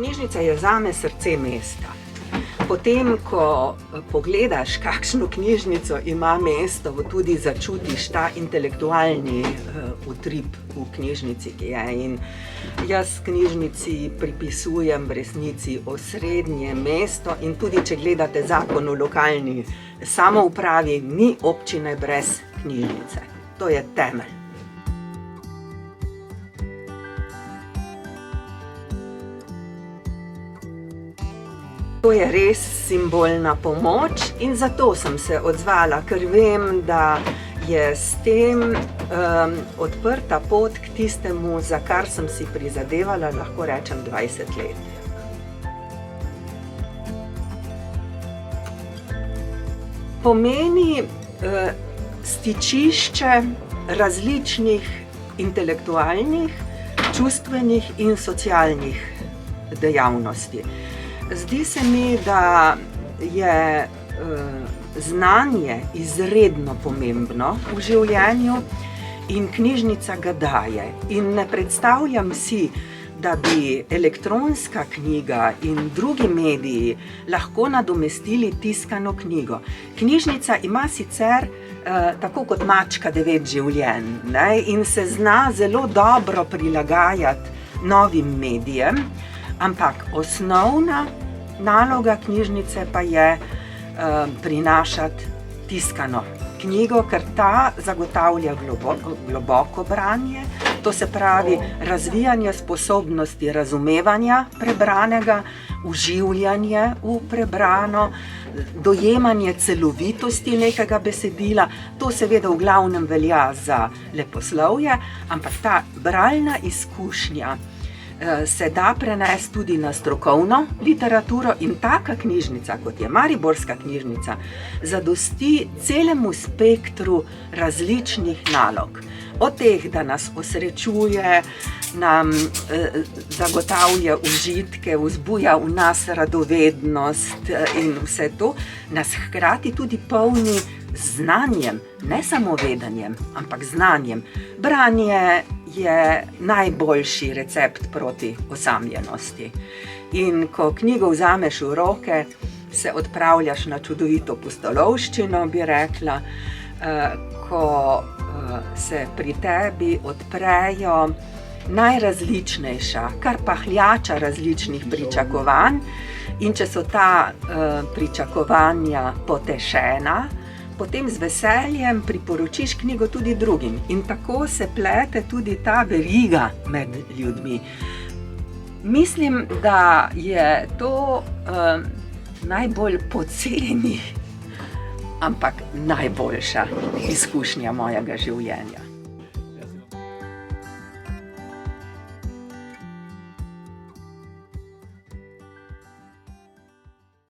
Knjižnica je zame srce mesta. Potem, ko pogledaš, kakšno knjižnico ima mesto, tudi začutiš ta intelektualni utrip v knjižnici, ki je. In jaz knjižnici pripisujem v resnici osrednje mesto in tudi, če gledate zakon o lokalni samoupravi, ni občine brez knjižnice. To je temelj. To je res simbolna pomoč in zato sem se odzvala, ker vem, da je s tem odprta pot k tistemu, za kar sem si prizadevala, lahko rečem 20 let. Pomeni stičišče različnih intelektualnih, čustvenih in socialnih dejavnosti. Zdi se mi, da je znanje izredno pomembno v življenju in knjižnica ga daje. In ne predstavljam si, da bi elektronska knjiga in drugi mediji lahko nadomestili tiskano knjigo. Knjižnica ima sicer tako kot mačka 9 življenj, ne, in se zna zelo dobro prilagajati novim medijem, ampak osnovna naloga knjižnice pa je prinašati tiskano knjigo, ker ta zagotavlja globoko branje, to se pravi razvijanje sposobnosti razumevanja prebranega, vživljanje v prebrano, dojemanje celovitosti nekega besedila. To seveda v glavnem velja za leposlovje, ampak ta bralna izkušnja se da prenesti tudi na strokovno literaturo in taka knjižnica, kot je Mariborska knjižnica, zadosti celemu spektru različnih nalog. Od teh, da nas osrečuje, nam zagotavlja užitke, vzbuja v nas radovednost in vse to, nas hkrati tudi polni znanjem, ne samo vedenjem, ampak znanjem. Branje je najboljši recept proti osamljenosti. In ko knjigo vzameš v roke, se odpravljaš na čudovito pustolovščino, bi rekla, ko se pri tebi odprejo najrazličnejša, kar pahljača različnih pričakovanj, in če so ta pričakovanja potešena, potem z veseljem priporočiš knjigo tudi drugim. In tako se plete tudi ta veriga med ljudmi. Mislim, da je to najbolj poceni, ampak najboljša izkušnja mojega življenja.